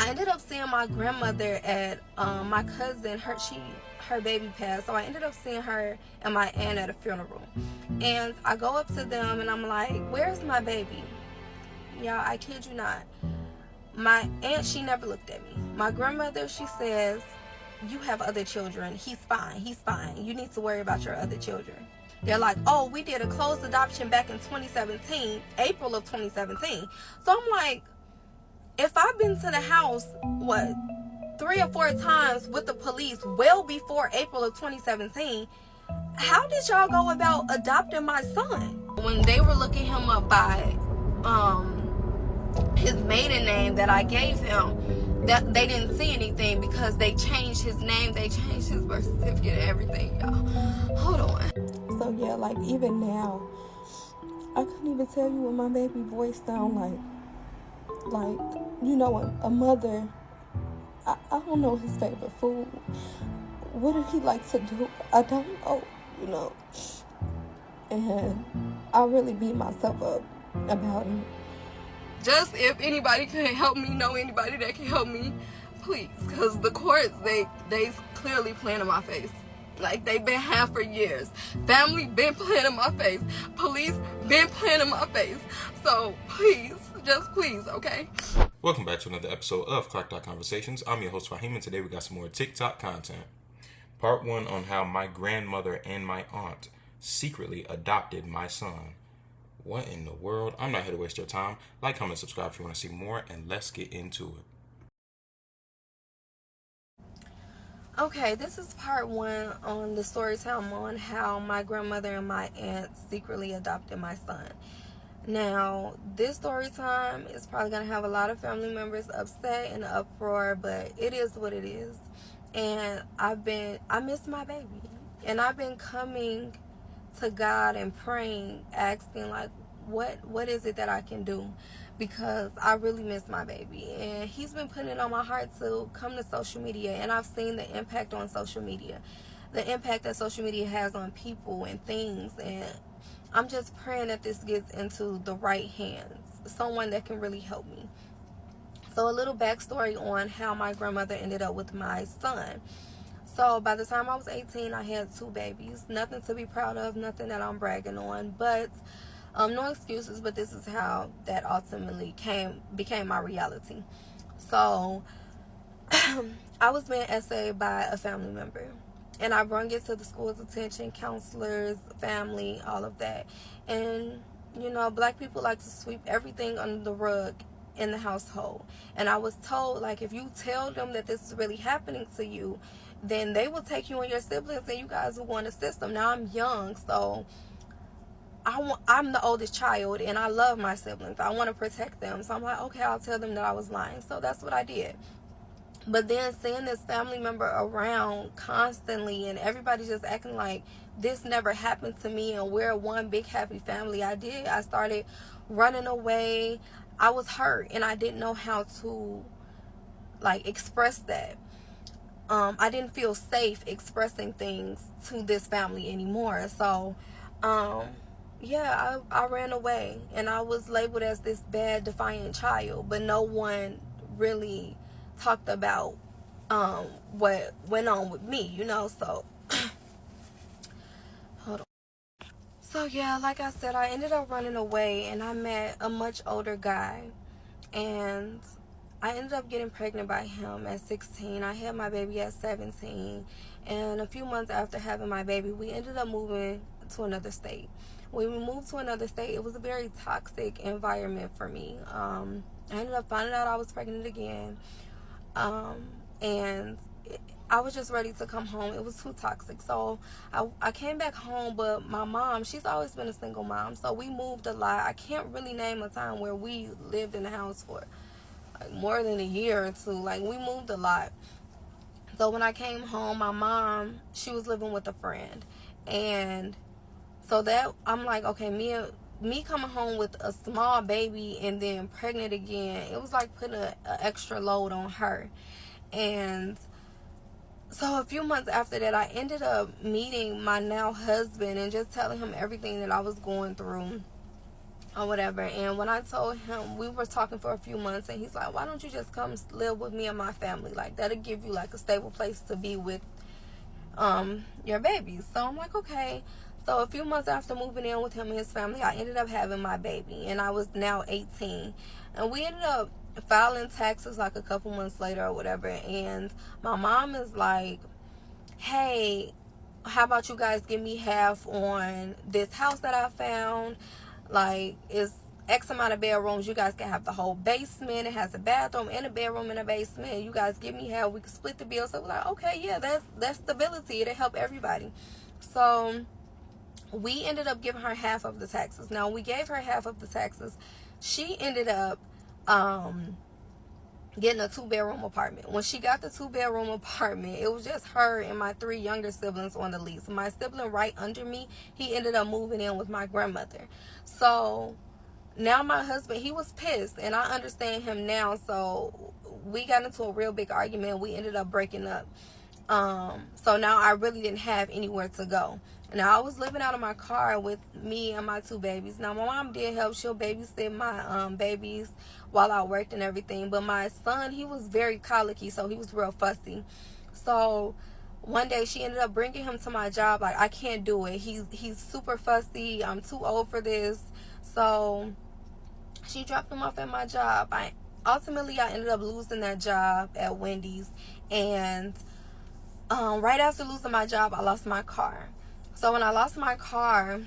I ended up seeing my grandmother at my cousin. Her baby passed, so I ended up seeing her and my aunt at a funeral. And I go up to them and I'm like, "Where's my baby?" Y'all, I kid you not. My aunt, she never looked at me. My grandmother, she says, "You have other children. He's fine. He's fine. You need to worry about your other children." They're like, "Oh, we did a closed adoption back in 2017, April of 2017. So I'm like, if I've been to the house, 3 or 4 times with the police well before April of 2017, how did y'all go about adopting my son? When they were looking him up by his maiden name that I gave him, that they didn't see anything because they changed his name, they changed his birth certificate and everything, y'all. Hold on. So yeah, like even now, I couldn't even tell you what my baby voice sound like. Like, you know, a mother, I don't know his favorite food. What did he like to do? I don't know, you know. And I really beat myself up about it. Just if anybody can help me, know anybody that can help me, please. Because the courts, they clearly playing in my face. Like, they've been had for years. Family been playing in my face. Police been playing in my face. So, please, just please, okay? Welcome back to another episode of Clock Talk Conversations. I'm your host, Fahim, and today we got some more TikTok content. Part 1 on how my grandmother and my aunt secretly adopted my son. What in the world? I'm not here to waste your time. Like, comment, subscribe if you want to see more, and let's get into it. Okay, this is part 1 on the story time on how my grandmother and my aunt secretly adopted my son. Now, this story time is probably going to have a lot of family members upset and uproar, but it is what it is. And I miss my baby. And I've been coming to God and praying, asking, like, what is it that I can do? Because I really miss my baby. And he's been putting it on my heart to come to social media. And I've seen the impact on social media. The impact that social media has on people and things. And I'm just praying that this gets into the right hands. Someone that can really help me. So a little backstory on how my grandmother ended up with my son. So by the time I was 18, I had 2 babies. Nothing to be proud of, nothing that I'm bragging on. But no excuses, but this is how that ultimately became my reality. So I was being essayed by a family member. And I brought it to the school's attention, counselors, family, all of that. And, you know, black people like to sweep everything under the rug in the household. And I was told, like, if you tell them that this is really happening to you, then they will take you and your siblings and you guys will go in the system. Now, I'm young, so I'm the oldest child, and I love my siblings. I want to protect them. So I'm like, okay, I'll tell them that I was lying. So that's what I did. But then seeing this family member around constantly and everybody just acting like this never happened to me and we're one big happy family, I started running away. I was hurt and I didn't know how to, like, express that. I didn't feel safe expressing things to this family anymore. So, yeah, I ran away and I was labeled as this bad, defiant child, but no one really talked about what went on with me, you know. So hold on. So yeah, like I said, I ended up running away and I met a much older guy, and I ended up getting pregnant by him at 16. I had my baby at 17, and a few months after having my baby, we ended up moving to another state. When we moved to another state, it was a very toxic environment for me. I ended up finding out I was pregnant again. And I was just ready to come home. It was too toxic. So I came back home, but my mom, she's always been a single mom. So we moved a lot. I can't really name a time where we lived in the house for like more than a year or 2. Like, we moved a lot. So when I came home, my mom, she was living with a friend. And so that, I'm like, okay, me coming home with a small baby and then pregnant again, it was like putting an extra load on her. And so a few months after that, I ended up meeting my now husband and just telling him everything that I was going through. or whatever. And when I told him, we were talking for a few months, and he's like, why don't you just come live with me and my family? Like, that'll give you like a stable place to be with your babies. So I'm like, okay. So a few months after moving in with him and his family, I ended up having my baby, and I was now 18. And we ended up filing taxes like a couple months later or whatever. And my mom is like, hey, how about you guys give me half on this house that I found? Like, it's X amount of bedrooms. You guys can have the whole basement. It has a bathroom and a bedroom in a basement. You guys give me half. We can split the bill. So we're like, okay, yeah, that's stability. It'll help everybody. So we ended up giving her half of the taxes. Now, we gave her half of the taxes. She ended up getting a 2-bedroom apartment. When she got the 2-bedroom apartment, it was just her and my 3 younger siblings on the lease. My sibling right under me, he ended up moving in with my grandmother. So now my husband, he was pissed, and I understand him now. So we got into a real big argument. We ended up breaking up. So now I really didn't have anywhere to go. Now I was living out of my car with me and my 2 babies. Now my mom did help. She'll babysit my babies while I worked and everything. But my son, he was very colicky, so he was real fussy. So one day she ended up bringing him to my job. Like, I can't do it. He's super fussy. I'm too old for this. So she dropped him off at my job. Ultimately I ended up losing that job at Wendy's, and right after losing my job, I lost my car. So when I lost my car,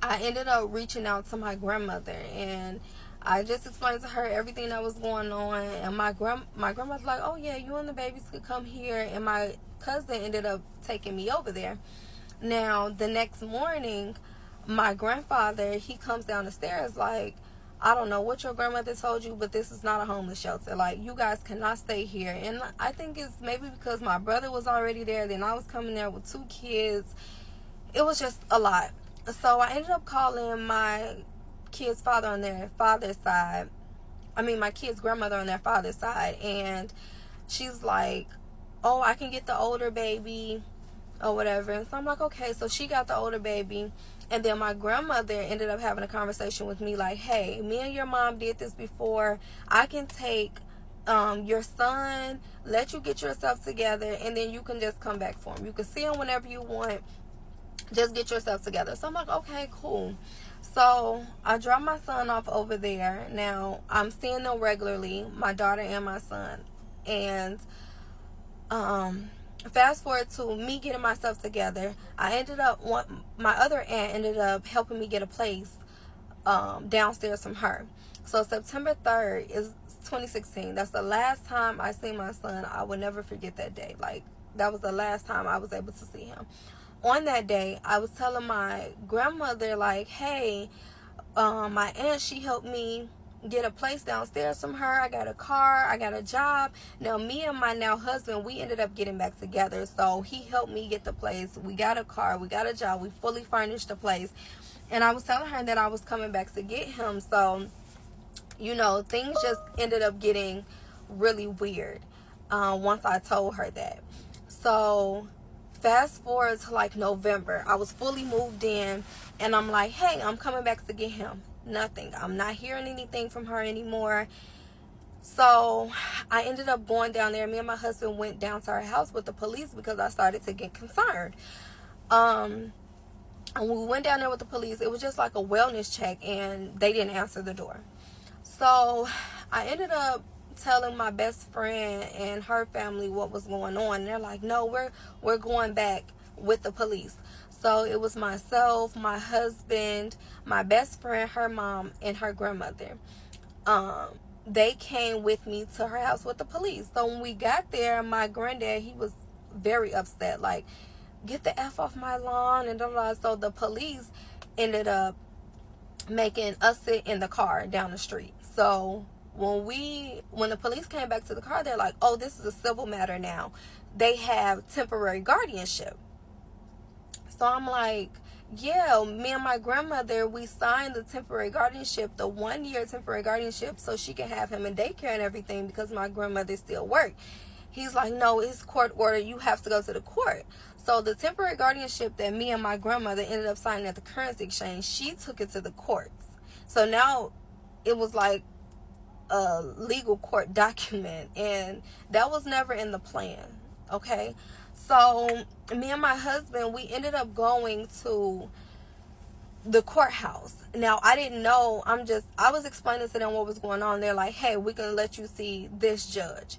I ended up reaching out to my grandmother, and I just explained to her everything that was going on. And my grandmother's like, oh yeah, you and the babies could come here. And my cousin ended up taking me over there. Now the next morning, my grandfather, he comes down the stairs like, I don't know what your grandmother told you, but this is not a homeless shelter. Like, you guys cannot stay here. And I think it's maybe because my brother was already there. Then I was coming there with 2 kids. It was just a lot. So I ended up calling my kids' father on their father's side. My kids' grandmother on their father's side. And she's like, oh, I can get the older baby or whatever. And so I'm like, okay. So she got the older baby. And then my grandmother ended up having a conversation with me like, hey, me and your mom did this before. I can take your son, let you get yourself together, and then you can just come back for him. You can see him whenever you want. Just get yourself together. So I'm like, okay, cool. So I drop my son off over there. Now I'm seeing them regularly, my daughter and my son. And fast forward to me getting myself together, my other aunt ended up helping me get a place downstairs from her. So September 3rd is 2016. That's the last time I seen my son. I will never forget that day. Like, that was the last time I was able to see him. On that day, I was telling my grandmother, like, hey, my aunt, she helped me get a place downstairs from her. I got a car, I got a job. Now me and my now husband, we ended up getting back together. So he helped me get the place. We got a car, we got a job, we fully furnished the place. And I was telling her that I was coming back to get him. So, things just ended up getting really weird once I told her that. So fast forward to like November, I was fully moved in, and I'm like, hey, I'm coming back to get him. Nothing. I'm not hearing anything from her anymore. So I ended up going down there. Me and my husband went down to her house with the police because I started to get concerned. And we went down there with the police. It was just like a wellness check, and they didn't answer the door. So I ended up telling my best friend and her family what was going on. And they're like, no, we're going back with the police. So it was myself, my husband, my best friend, her mom, and her grandmother. They came with me to her house with the police. So when we got there, my granddad, he was very upset. Like, get the F off my lawn and blah, blah. So the police ended up making us sit in the car down the street. So when the police came back to the car, they're like, oh, this is a civil matter now. They have temporary guardianship. So I'm like, yeah, me and my grandmother, we signed the temporary guardianship, the 1-year temporary guardianship, so she can have him in daycare and everything because my grandmother still worked. He's like, no, it's court order. You have to go to the court. So the temporary guardianship that me and my grandmother ended up signing at the currency exchange, she took it to the courts. So now it was like a legal court document, and that was never in the plan. Okay, so me and my husband, we ended up going to the courthouse. Now I didn't know. I was explaining to them what was going on. They're like, hey, we can let you see this judge.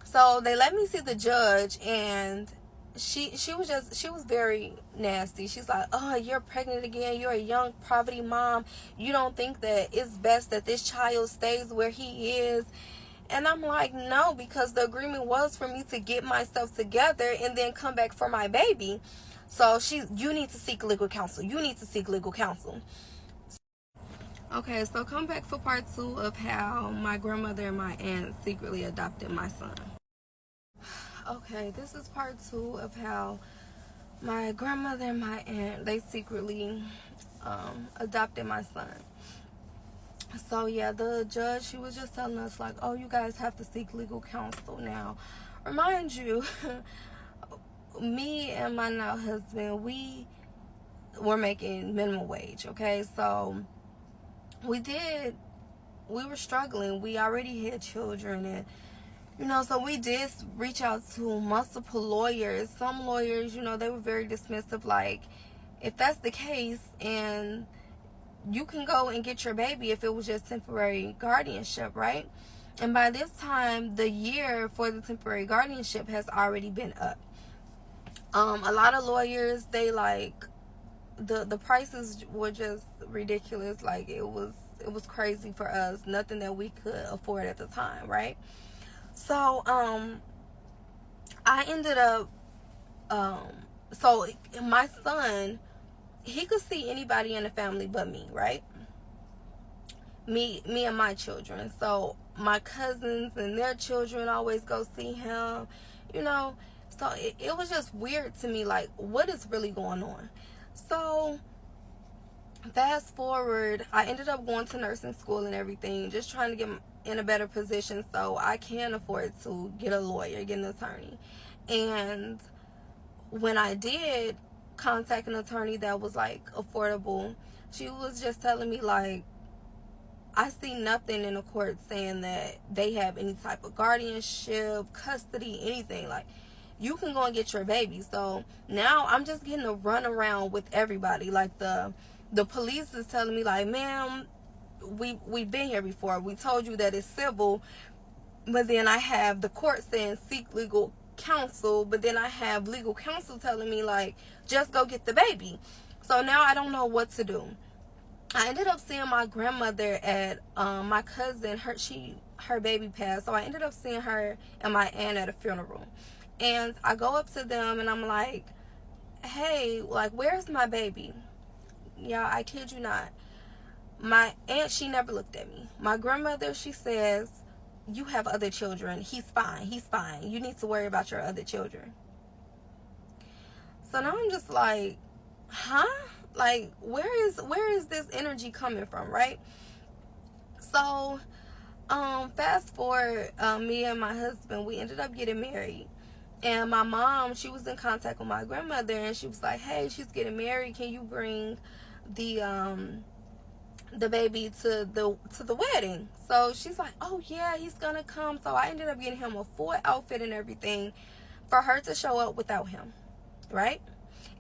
So they let me see the judge, and she was very nasty. She's like, oh, you're pregnant again, you're a young poverty mom, you don't think that it's best that this child stays where he is? And I'm like, no, because the agreement was for me to get myself together and then come back for my baby. So you need to seek legal counsel. You need to seek legal counsel. Okay, so come back for part 2 of how my grandmother and my aunt secretly adopted my son. Okay, this is part 2 of how my grandmother and my aunt, they secretly adopted my son. So yeah, the judge, she was just telling us like, oh, you guys have to seek legal counsel. Now, remind you, me and my now husband, we were making minimum wage, okay? So we were struggling. We already had children, and so we did reach out to multiple lawyers. Some lawyers, they were very dismissive, like, if that's the case, and you can go and get your baby if it was just temporary guardianship, right? And by this time, the year for the temporary guardianship has already been up. A lot of lawyers, they like, the prices were just ridiculous. Like, it was crazy for us. Nothing that we could afford at the time, right? So, I ended up, so my son, he could see anybody in the family but me, right? Me and my children. So my cousins and their children always go see him, So it was just weird to me, like, what is really going on? So fast forward, I ended up going to nursing school and everything, just trying to get in a better position so I can afford to get a lawyer, get an attorney. And when I did contact an attorney that was like affordable, she was just telling me like, I see nothing in the court saying that they have any type of guardianship, custody, anything. Like, you can go and get your baby. So now I'm just getting to run around with everybody. Like, the police is telling me like, ma'am, we've been here before. We told you that it's civil. But then I have the court saying seek legal counsel, but then I have legal counsel telling me like, just go get the baby. So now I don't know what to do. I ended up seeing my grandmother at my cousin, her baby passed, so I ended up seeing her and my aunt at a funeral. And I go up to them and I'm like, hey, like, where's my baby? Yeah, I kid you not. My aunt, she never looked at me. My grandmother, she says, you have other children. He's fine. You need to worry about your other children. So now I'm just like, huh? Like, where is this energy coming from, right? So, fast forward, me and my husband, we ended up getting married. And my mom, she was in contact with my grandmother, and she was like, hey, she's getting married. Can you bring the baby to the wedding? So she's like, oh yeah, he's gonna come. So I ended up getting him a full outfit and everything for her to show up without him, right?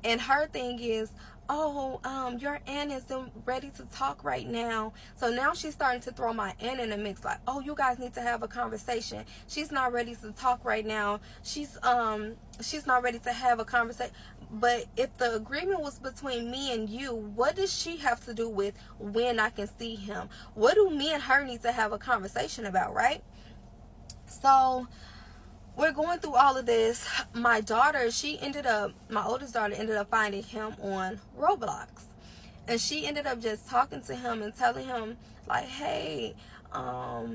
And her thing is, oh, your aunt isn't ready to talk right now. So now she's starting to throw my aunt in the mix, like, oh, you guys need to have a conversation. She's not ready to talk right now. She's not ready to have a conversation. But if the agreement was between me and you, what does she have to do with when I can see him? What do me and her need to have a conversation about, right? So we're going through all of this. My oldest daughter ended up finding him on Roblox. And she ended up just talking to him and telling him like, hey, our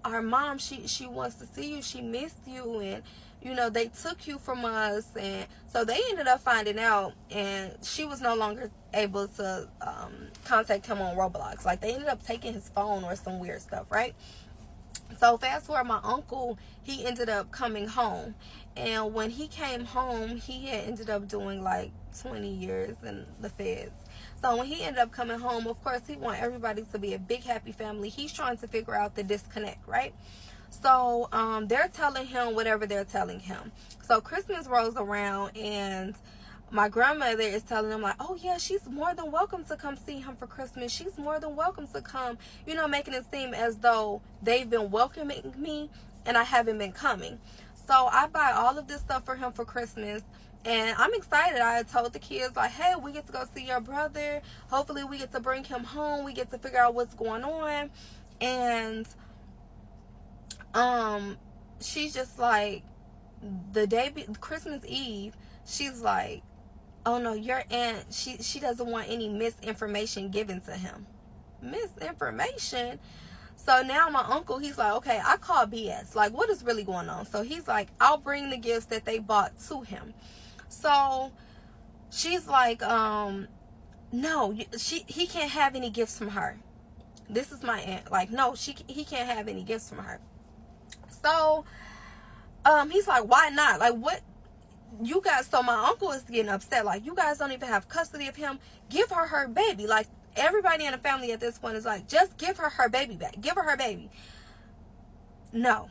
mom, she wants to see you. She missed you. And, they took you from us. And so they ended up finding out, and she was no longer able to contact him on Roblox. Like, they ended up taking his phone or some weird stuff, right? So fast forward, my uncle, he ended up coming home. And when he came home, he had ended up doing like 20 years in the feds. So when he ended up coming home, of course, he want everybody to be a big happy family. He's trying to figure out the disconnect, right? So they're telling him whatever they're telling him. So Christmas rolls around, and my grandmother is telling him like, oh yeah, she's more than welcome to come see him for Christmas. She's more than welcome to come, making it seem as though they've been welcoming me and I haven't been coming. So I buy all of this stuff for him for Christmas, and I'm excited. I had told the kids like, hey, we get to go see your brother. Hopefully we get to bring him home. We get to figure out what's going on. And she's just like, Christmas Eve, she's like, oh no, your aunt, she doesn't want any misinformation given to him. Misinformation? So now my uncle, he's like, okay, I call BS. Like, what is really going on? So he's like, I'll bring the gifts that they bought to him. So she's like, no, he can't have any gifts from her. This is my aunt. Like, no, he can't have any gifts from her. So he's like, why not? Like, what? You guys, so my uncle is getting upset. Like, you guys don't even have custody of him. Give her baby. Like, everybody in the family at this point is like, just give her baby back. Give her baby. No.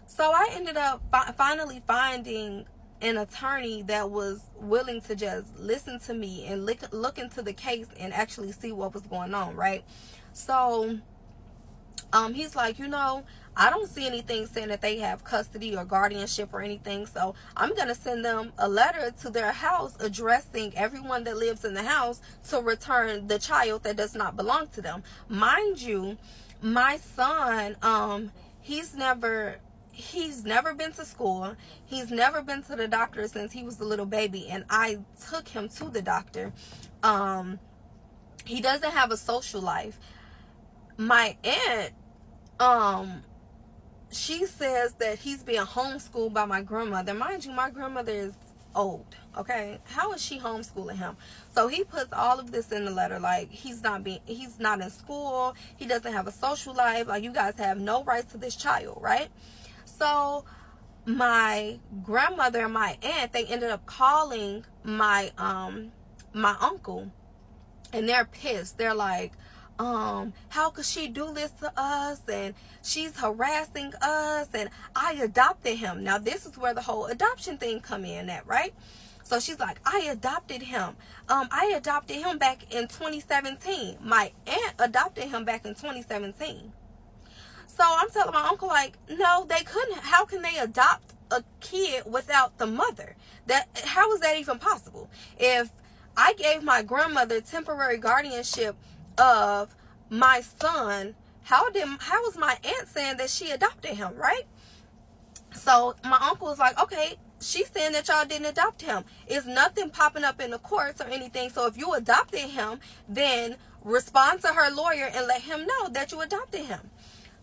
So I ended up finally finding an attorney that was willing to just listen to me and look into the case and actually see what was going on, right? So he's like, I don't see anything saying that they have custody or guardianship or anything. So I'm going to send them a letter to their house addressing everyone that lives in the house to return the child that does not belong to them. Mind you, my son, he's never been to school. He's never been to the doctor since he was a little baby. And I took him to the doctor. He doesn't have a social life. My aunt, she says that he's being homeschooled by my grandmother. Mind you, my grandmother is old, okay? How is she homeschooling him? So he puts all of this in the letter, like he's not in school, he doesn't have a social life, like you guys have no rights to this child, right? So my grandmother and my aunt, they ended up calling my uncle, and they're pissed. They're like, how could she do this to us, and she's harassing us, and I adopted him. Now this is where the whole adoption thing come in at, right? So she's like, I adopted him. I adopted him back in 2017. My aunt adopted him back in 2017. So I'm telling my uncle, like, no, they couldn't. How can they adopt a kid without the mother? How is that even possible? If I gave my grandmother temporary guardianship of my son, how was my aunt saying that she adopted him, right? So my uncle was like, okay, she's saying that y'all didn't adopt him. It's nothing popping up in the courts or anything. So if you adopted him, then respond to her lawyer and let him know that you adopted him.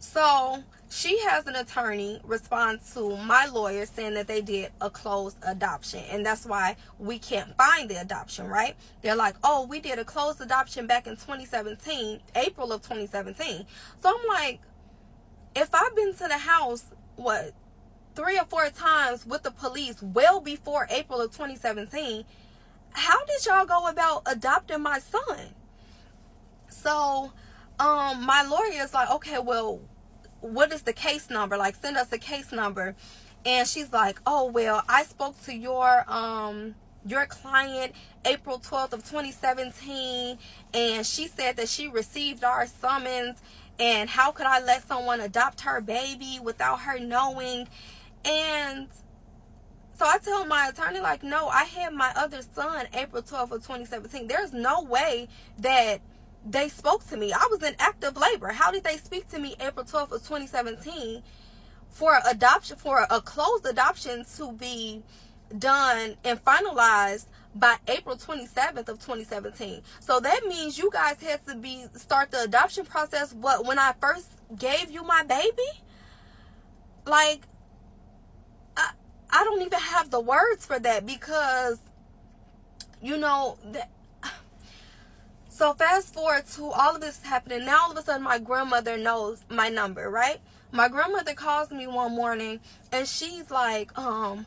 So she has an attorney respond to my lawyer saying that they did a closed adoption, and that's why we can't find the adoption, right? They're like, oh, we did a closed adoption back in 2017, April of 2017. So I'm like, if I've been to the house, 3 or 4 times with the police well before April of 2017, how did y'all go about adopting my son? So my lawyer is like, okay, well, what is the case number? Like, send us a case number. And she's like, oh, well, I spoke to your client April 12th of 2017, and she said that she received our summons, and how could I let someone adopt her baby without her knowing? And so I tell my attorney, like, no, I had my other son April 12th of 2017. There's no way that they spoke to me. I was in active labor. How did they speak to me April 12th of 2017 for adoption, for a closed adoption to be done and finalized by April 27th of 2017? So that means you guys had to start the adoption process when I first gave you my baby? Like, I don't even have the words for that, because So fast forward to all of this happening. Now all of a sudden my grandmother knows my number, right? My grandmother calls me one morning and she's like, oh,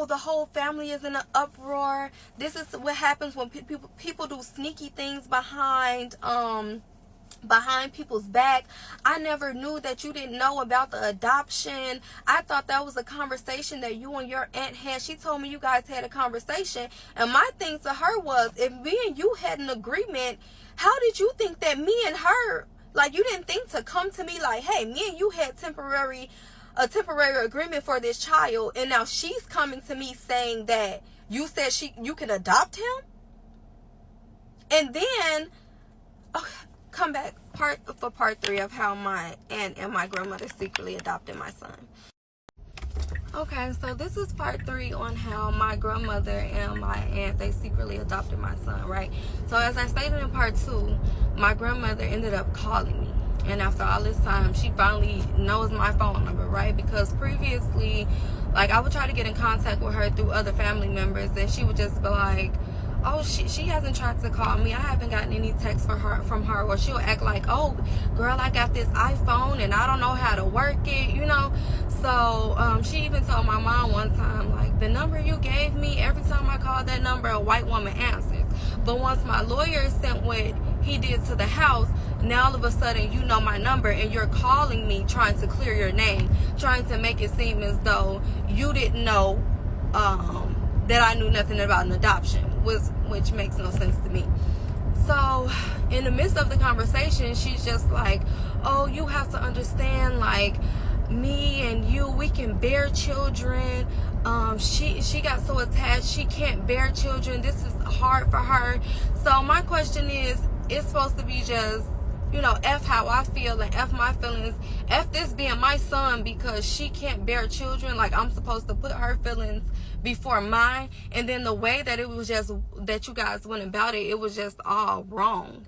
the whole family is in an uproar. This is what happens when people do sneaky things behind people's back. I never knew that you didn't know about the adoption. I thought that was a conversation that you and your aunt had. She told me you guys had a conversation, and my thing to her was, if me and you had an agreement, how did you think that me and her, like, you didn't think to come to me like, hey, me and you had a temporary agreement for this child, and now she's coming to me saying that you said you can adopt him? And then come back for part 3 of how my aunt and my grandmother secretly adopted my son. Okay, so this is part 3 on how my grandmother and my aunt, they secretly adopted my son, right? So as I stated in part 2, my grandmother ended up calling me. And after all this time, she finally knows my phone number, right? Because previously, like, I would try to get in contact with her through other family members, and she would just be like, oh, she hasn't tried to call me. I haven't gotten any text from her. Or she'll act like, oh, girl, I got this iPhone and I don't know how to work it, you know. So she even told my mom one time, like, the number you gave me, every time I call that number, a white woman answers. But once my lawyer sent what he did to the house, now all of a sudden you know my number and you're calling me trying to clear your name, trying to make it seem as though you didn't know that I knew nothing about an adoption, which makes no sense to me. So in the midst of the conversation, she's just like, oh, you have to understand, like, me and you, we can bear children. She got so attached, she can't bear children. This is hard for her. So my question is, it's supposed to be just, you know, F how I feel and F my feelings. F this being my son because she can't bear children. Like, I'm supposed to put her feelings before mine. And then the way that it was just, that you guys went about it, it was just all wrong.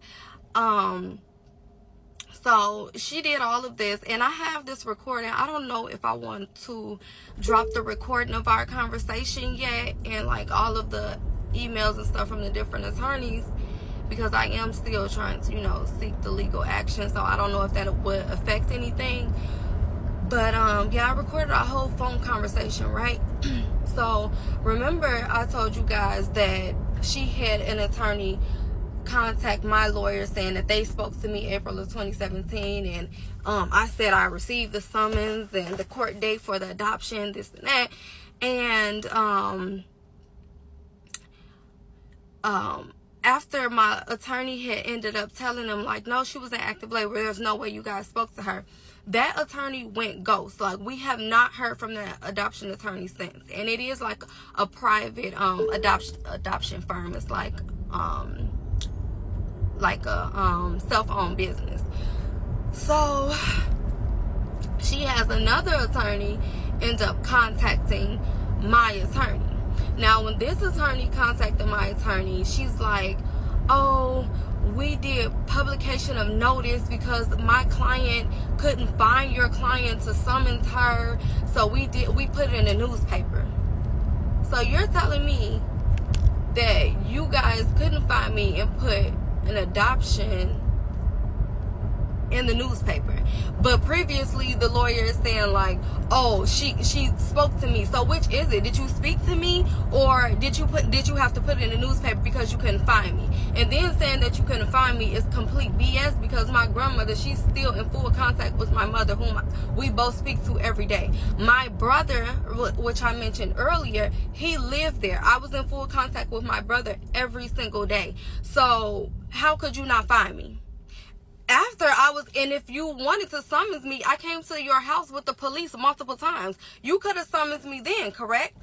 So she did all of this, and I have this recording. I don't know if I want to drop the recording of our conversation yet, and like all of the emails and stuff from the different attorneys, because I am still trying to, you know, seek the legal action. So I don't know if that would affect anything. But yeah, I recorded our whole phone conversation, right? So remember I told you guys that she had an attorney contact my lawyer saying that they spoke to me April of 2017, and I said I received the summons and the court date for the adoption, this and that. And after my attorney had ended up telling them, like, no, she was in active labor, there's no way you guys spoke to her, that attorney went ghost. Like, we have not heard from that adoption attorney since. And it is like a private adoption firm. It's like a self-owned business. So she has another attorney end up contacting my attorney. Now, when this attorney contacted my attorney, she's like, oh, we did publication of notice because my client couldn't find your client to summons her, so we put it in the newspaper. So you're telling me that you guys couldn't find me and put an adoption in the newspaper, but previously the lawyer is saying, like, oh, she spoke to me. So which is it? Did you speak to me, or did you have to put it in the newspaper because you couldn't find me? And then saying that you couldn't find me is complete BS, because my grandmother, she's still in full contact with my mother, whom we both speak to every day. My brother, which I mentioned earlier, he lived there. I was in full contact with my brother every single day. So how could you not find me? After I was, and if you wanted to summons me, I came to your house with the police multiple times. You could have summoned me then, correct?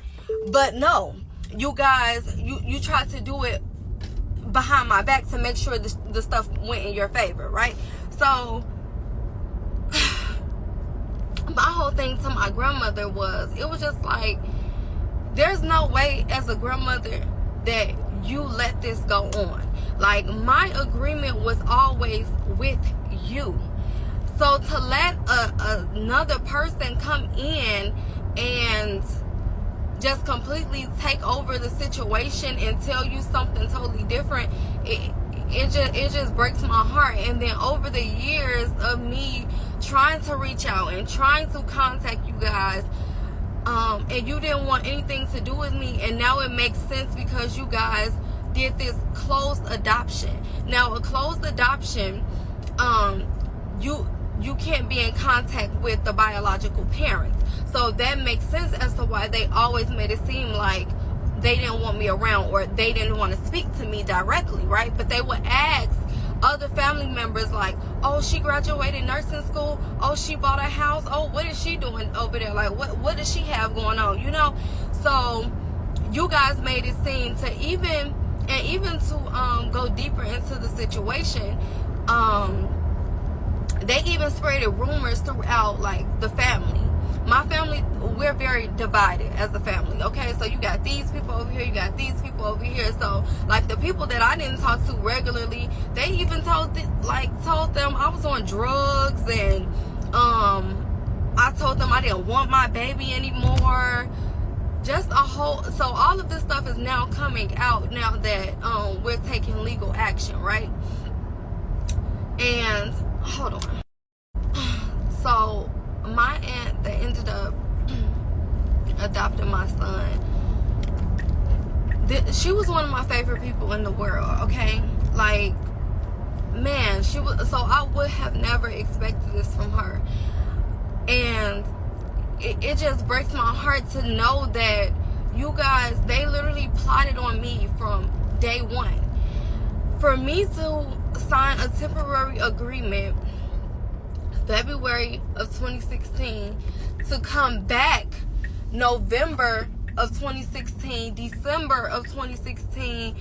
But no, you guys, you tried to do it behind my back to make sure the stuff went in your favor, right? So my whole thing to my grandmother was, it was just like, there's no way as a grandmother that you let this go on. Like, my agreement was always with you. So to let another person come in and just completely take over the situation and tell you something totally different, it just breaks my heart. And then over the years of me trying to reach out and trying to contact you guys, and you didn't want anything to do with me, and now it makes sense because you guys did this closed adoption. Now, a closed adoption, you can't be in contact with the biological parents, so that makes sense as to why they always made it seem like they didn't want me around, or they didn't want to speak to me directly, right? But they would ask other family members like, oh, she graduated nursing school, oh, she bought a house, oh, what is she doing over there, like what does she have going on, you know? So you guys made it seem to even to go deeper into the situation, they even spread rumors throughout, like, the family. My family, we're very divided as a family, okay? So you got these people over here, you got these people over here. So, like, the people that I didn't talk to regularly, they even told them I was on drugs, and I told them I didn't want my baby anymore. Just a whole, so all of this stuff is now coming out now that we're taking legal action, right? And hold on. So my aunt that ended up adopting my son, she was one of my favorite people in the world, okay? Like, man, she was, so I would have never expected this from her. And it just breaks my heart to know that you guys, they literally plotted on me from day one. For me to sign a temporary agreement February of 2016, to come back November of 2016, December of 2016,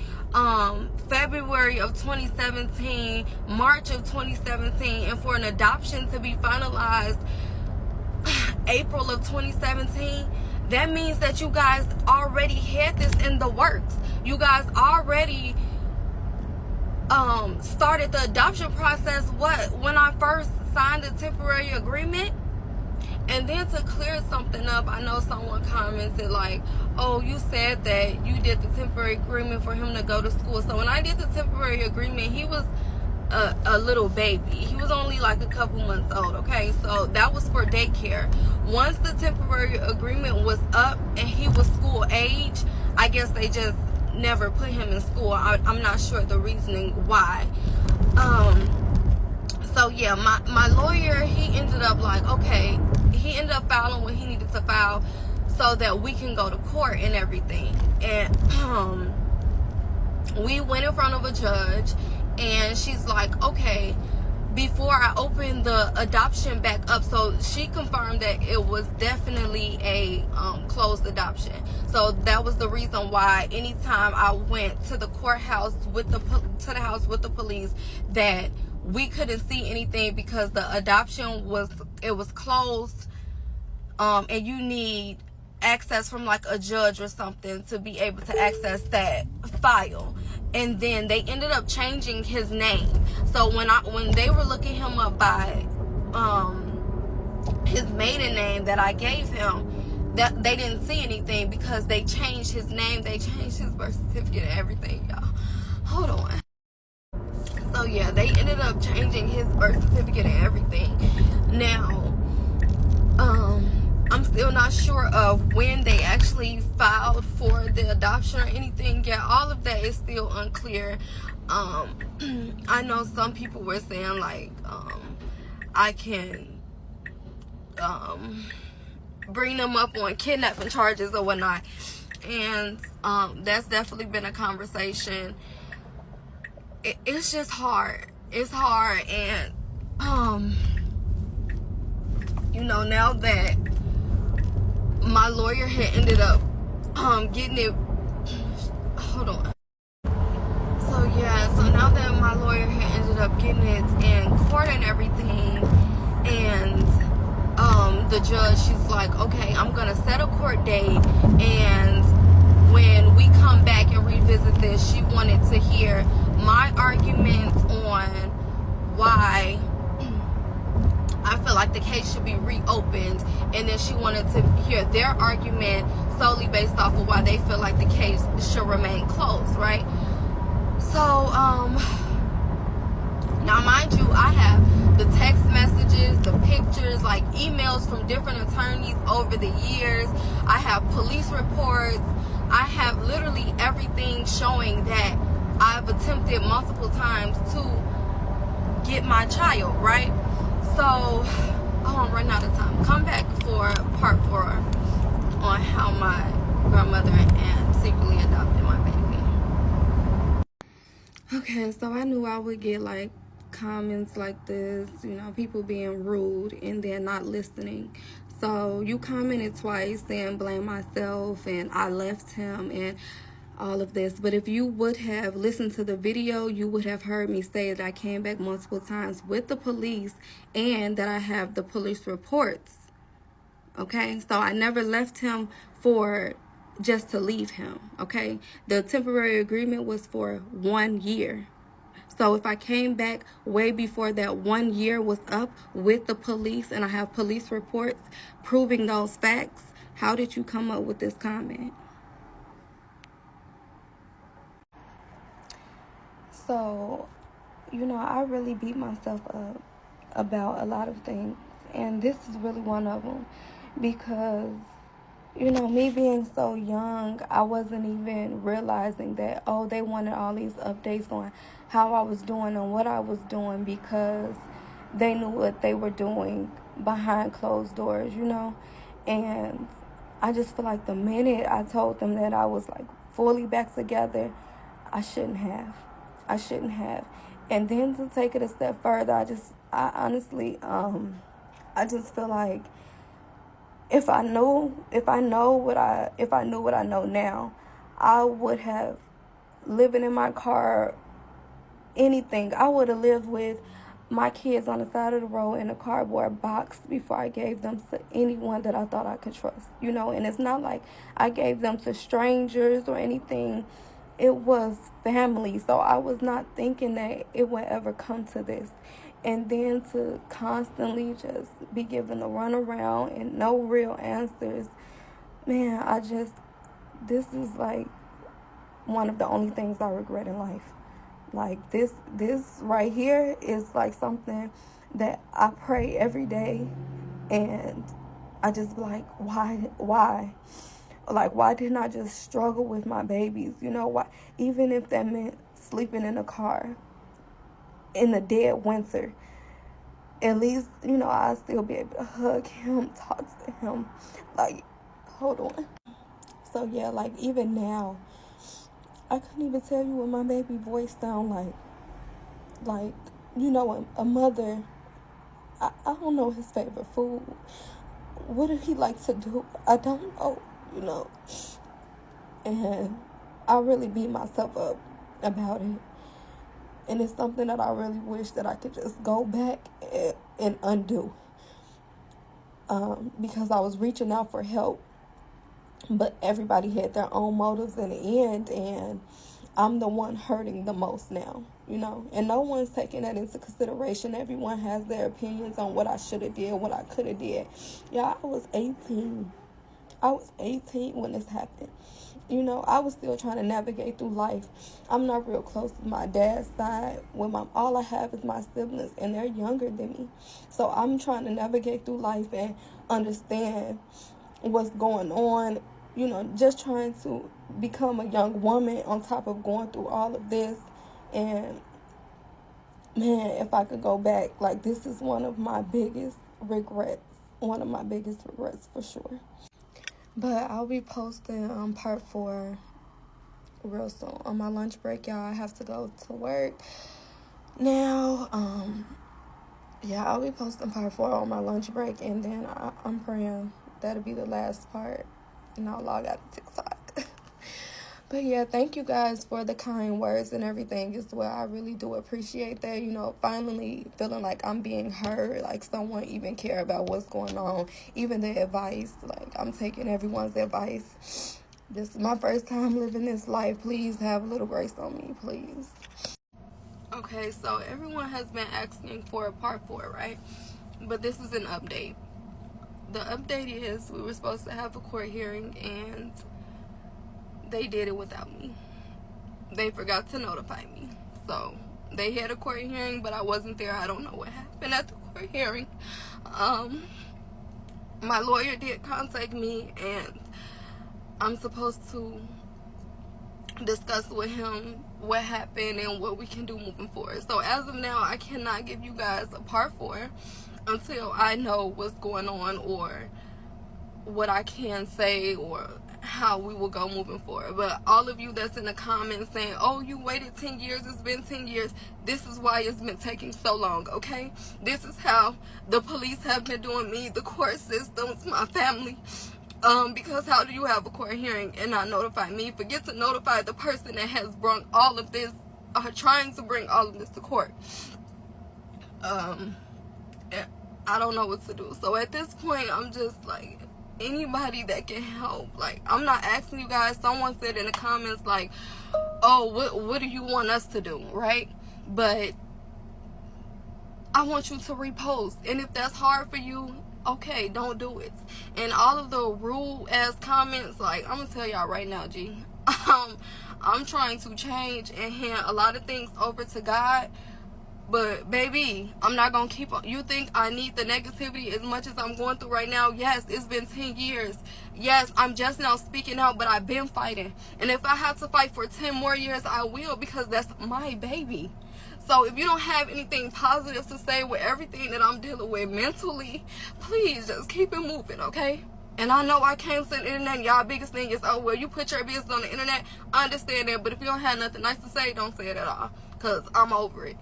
February of 2017, March of 2017, and for an adoption to be finalized April of 2017, that means that you guys already had this in the works. You guys already started the adoption process when I first signed a temporary agreement. And then to clear something up, I know someone commented like, oh, you said that you did the temporary agreement for him to go to school. So when I did the temporary agreement, he was a little baby. He was only like a couple months old, okay? So that was for daycare. Once the temporary agreement was up and he was school age, I guess they just never put him in school. I'm not sure the reasoning why. So yeah, my lawyer, he ended up like, okay, he ended up filing what he needed to file so that we can go to court and everything. And we went in front of a judge, and she's like, okay, before I open the adoption back up, so she confirmed that it was definitely a closed adoption. So that was the reason why anytime I went to the courthouse with the house with the police, that we couldn't see anything because the adoption was closed, and you need access from like a judge or something to be able to access that file. And then they ended up changing his name. So when they were looking him up by his maiden name that I gave him, that they didn't see anything because they changed his name, they changed his birth certificate and everything, y'all. Hold on. So yeah, they ended up changing his birth certificate and everything. Now, I'm still not sure of when they actually filed for the adoption or anything. Yeah, all of that is still unclear. I know some people were saying like, I can bring them up on kidnapping charges or whatnot, and that's definitely been a conversation. It's just hard. It's hard, and you know, now that my lawyer had ended up getting it, hold on. So yeah, so now that my lawyer had ended up getting it in court and everything, and the judge, she's like, okay, I'm gonna set a court date, and when we come back and revisit this, she wanted to hear my arguments on why I feel like the case should be reopened, and then she wanted to hear their argument solely based off of why they feel like the case should remain closed, right? So Now, mind you, I have the text messages, the pictures, like emails from different attorneys over the years. I have police reports. I have literally everything showing that I've attempted multiple times to get my child, right? So, I'm running out of time. Come back for part 4 on how my grandmother and aunt secretly adopted my baby. Okay, so I knew I would get like comments like this, you know, people being rude and then not listening. So you commented twice saying blame myself and I left him and all of this. But if you would have listened to the video, you would have heard me say that I came back multiple times with the police and that I have the police reports. Okay, so I never left him for just to leave him. Okay, the temporary agreement was for 1 year. So if I came back way before that 1 year was up with the police and I have police reports proving those facts, how did you come up with this comment? So, you know, I really beat myself up about a lot of things. And this is really one of them. Because, you know, me being so young, I wasn't even realizing that, oh, they wanted all these updates on how I was doing and what I was doing because they knew what they were doing behind closed doors, you know. And I just feel like the minute I told them that I was like fully back together, I shouldn't have. And then to take it a step further, I honestly, I just feel like if I knew what I know now, I would have living in my car, anything. I would have lived with my kids on the side of the road in a cardboard box before I gave them to anyone that I thought I could trust, you know. And it's not like I gave them to strangers or anything. It was family, so I was not thinking that it would ever come to this. And then to constantly just be given a runaround and no real answers, man, this is like one of the only things I regret in life. Like this right here is like something that I pray every day, and I just be like, why? Like, why didn't I just struggle with my babies? You know, why? Even if that meant sleeping in a car in the dead winter, at least, you know, I'll still be able to hug him, talk to him. Like, hold on. So, yeah, like, even now, I couldn't even tell you what my baby voice sound like. Like, you know, a mother, I don't know his favorite food. What did he like to do? I don't know, you know. And I really beat myself up about it. And it's something that I really wish that I could just go back and undo. Because I was reaching out for help, but everybody had their own motives in the end, and I'm the one hurting the most now, you know. And no one's taking that into consideration. Everyone has their opinions on what I should have did, what I could have did. Yeah, I was 18. When this happened. You know, I was still trying to navigate through life. I'm not real close to my dad's side. All I have is my siblings, and they're younger than me. So I'm trying to navigate through life and understand what's going on. You know, just trying to become a young woman on top of going through all of this. And, man, if I could go back, like, this is one of my biggest regrets. One of my biggest regrets for sure. But I'll be posting part 4 real soon. On my lunch break, y'all, I have to go to work now. Yeah, I'll be posting part 4 on my lunch break, and then I'm praying that'll be the last part, and I'll log out of TikTok. But yeah, thank you guys for the kind words and everything as well. I really do appreciate that. You know, finally feeling like I'm being heard, like someone even care about what's going on, even the advice. Like, I'm taking everyone's advice. This is my first time living this life. Please have a little grace on me, please. Okay, so everyone has been asking for a part 4, right? But this is an update. The update is we were supposed to have a court hearing, and they did it without me. They forgot to notify me. So They had a court hearing, but I wasn't there. I don't know what happened at the court hearing. My lawyer did contact me, and I'm supposed to discuss with him what happened and what we can do moving forward. So as of now, I cannot give you guys a part 4 until I know what's going on, or what I can say, or how we will go moving forward. But all of you that's in the comments saying, oh, you waited 10 years, it's been 10 years, this is why it's been taking so long, okay? This is how the police have been doing me, the court systems, my family. Because how do you have a court hearing and not notify me? Forget to notify the person that has brought all of this, or trying to bring all of this to court. I don't know what to do. So at this point, I'm just like, anybody that can help. Like, I'm not asking you guys. Someone said in the comments, like, oh, what do you want us to do, right? But I want you to repost. And if that's hard for you, okay, don't do it. And all of the rude ass comments, like, I'm gonna tell y'all right now, G. I'm trying to change and hand a lot of things over to God. But baby, I'm not gonna keep on. You think I need the negativity as much as I'm going through right now? Yes, it's been 10 years. Yes, I'm just now speaking out, but I've been fighting. And if I have to fight for 10 more years, I will, because that's my baby. So if you don't have anything positive to say with everything that I'm dealing with mentally, please just keep it moving, okay? And I know I came to the internet, and y'all biggest thing is, oh, well, you put your business on the internet. I understand that, but if you don't have nothing nice to say, don't say it at all, because I'm over it.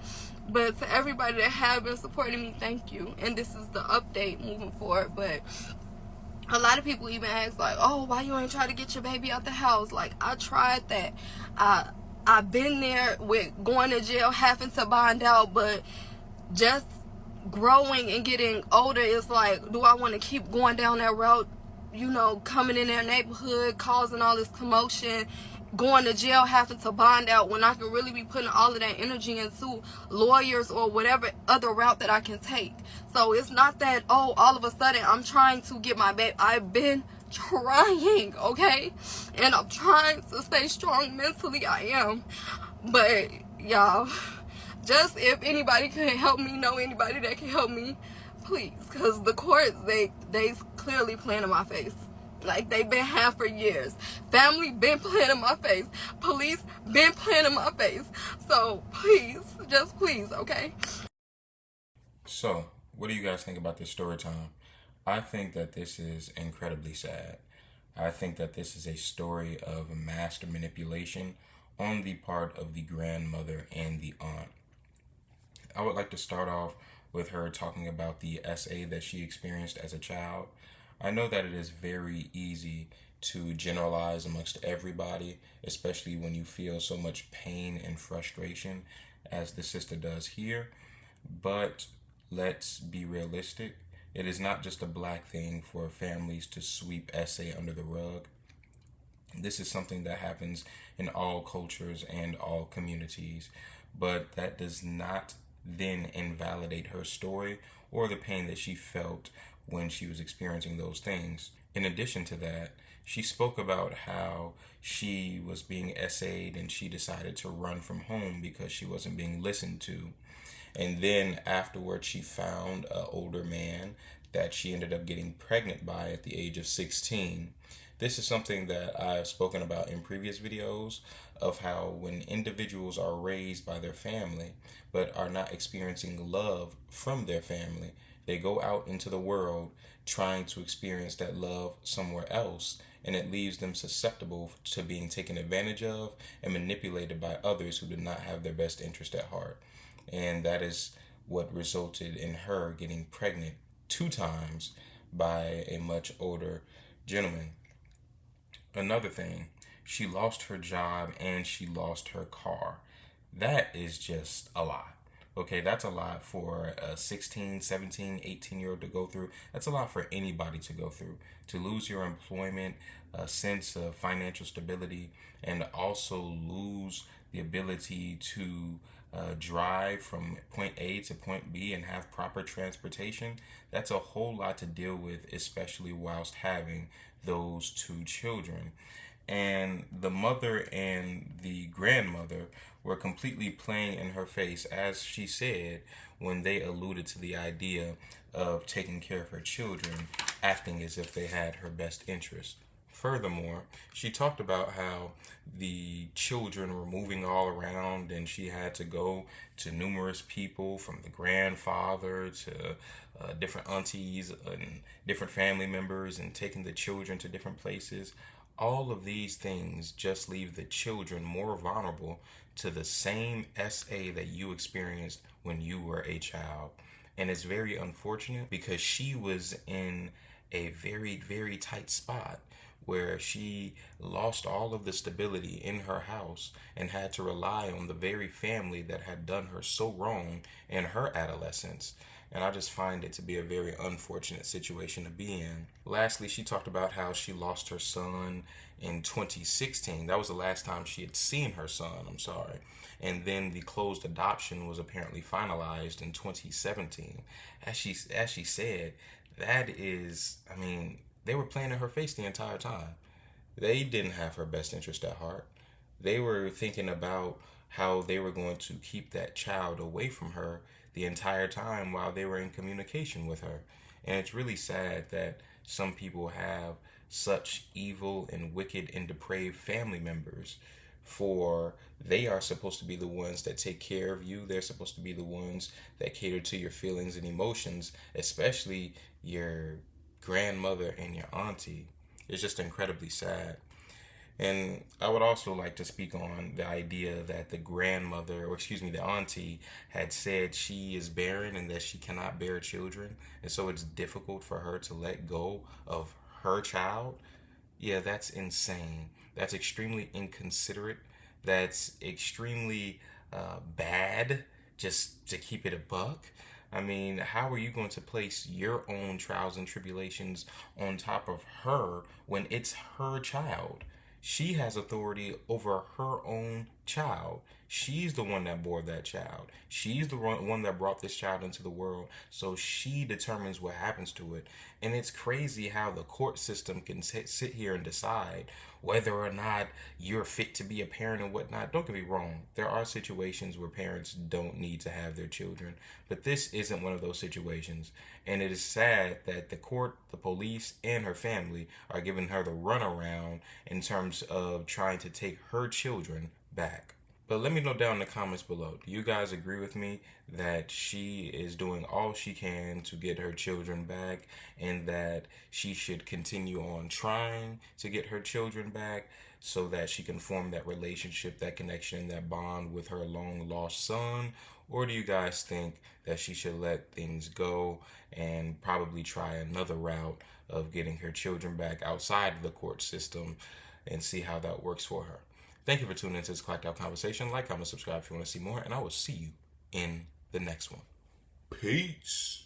But to everybody that have been supporting me, thank you. And this is the update moving forward. But a lot of people even ask, like, oh, why you ain't try to get your baby out the house? Like, I tried that. I've been there with going to jail, having to bond out, but just growing and getting older, it's like, do I want to keep going down that road? You know, coming in their neighborhood, causing all this commotion, going to jail, having to bond out, when I could really be putting all of that energy into lawyers or whatever other route that I can take. So it's not that, oh, all of a sudden I'm trying to get my baby. I've been trying, okay? And I'm trying to stay strong mentally. I am. But y'all, just if anybody can help me, know anybody that can help me, please, because the courts, they clearly playing in my face. Like, they've been had for years. Family been playing in my face. Police been playing in my face. So please, just please, okay? So, what do you guys think about this story time? I think that this is incredibly sad. I think that this is a story of master manipulation on the part of the grandmother and the aunt. I would like to start off with her talking about the SA that she experienced as a child. I know that it is very easy to generalize amongst everybody, especially when you feel so much pain and frustration as the sister does here. But let's be realistic. It is not just a black thing for families to sweep SA under the rug. This is something that happens in all cultures and all communities, but that does not then invalidate her story or the pain that she felt when she was experiencing those things. In addition to that, she spoke about how she was being SA'd and she decided to run from home because she wasn't being listened to. And then afterwards, she found an older man that she ended up getting pregnant by at the age of 16. This is something that I've spoken about in previous videos of how when individuals are raised by their family but are not experiencing love from their family, they go out into the world trying to experience that love somewhere else, and it leaves them susceptible to being taken advantage of and manipulated by others who do not have their best interest at heart. And that is what resulted in her getting pregnant 2 times by a much older gentleman. Another thing, she lost her job and she lost her car. That is just a lot. Okay, that's a lot for a 16, 17, 18-year-old to go through. That's a lot for anybody to go through. To lose your employment, a sense of financial stability, and also lose the ability to drive from point A to point B and have proper transportation. That's a whole lot to deal with, especially whilst having those 2 children. And the mother and the grandmother were completely playing in her face, as she said, when they alluded to the idea of taking care of her children, acting as if they had her best interest. Furthermore, she talked about how the children were moving all around and she had to go to numerous people, from the grandfather to different aunties and different family members, and taking the children to different places. All of these things just leave the children more vulnerable to the same SA that you experienced when you were a child. And it's very unfortunate because she was in a very, very tight spot where she lost all of the stability in her house and had to rely on the very family that had done her so wrong in her adolescence. And I just find it to be a very unfortunate situation to be in. Lastly, she talked about how she lost her son in 2016. That was the last time she had seen her son, I'm sorry. And then the closed adoption was apparently finalized in 2017. As she said, that is, I mean, they were playing in her face the entire time. They didn't have her best interest at heart. They were thinking about how they were going to keep that child away from her the entire time while they were in communication with her. And it's really sad that some people have such evil and wicked and depraved family members, for they are supposed to be the ones that take care of you. They're supposed to be the ones that cater to your feelings and emotions, especially your grandmother and your auntie. It's just incredibly sad. And I would also like to speak on the idea that the grandmother, or excuse me, the auntie, had said she is barren and that she cannot bear children. And so it's difficult for her to let go of her child. Yeah, that's insane. That's extremely inconsiderate. That's extremely bad, just to keep it a buck. I mean, how are you going to place your own trials and tribulations on top of her when it's her child? She has authority over her own child. She's the one that bore that child. She's the one that brought this child into the world. So she determines what happens to it. And it's crazy how the court system can sit here and decide whether or not you're fit to be a parent and whatnot. Don't get me wrong. There are situations where parents don't need to have their children. But this isn't one of those situations. And it is sad that the court, the police, and her family are giving her the runaround in terms of trying to take her children back. But let me know down in the comments below. Do you guys agree with me that she is doing all she can to get her children back, and that she should continue on trying to get her children back so that she can form that relationship, that connection, that bond with her long lost son? Or do you guys think that she should let things go and probably try another route of getting her children back outside of the court system and see how that works for her? Thank you for tuning into this Clacked Out Conversation. Like, comment, subscribe if you want to see more, and I will see you in the next one. Peace.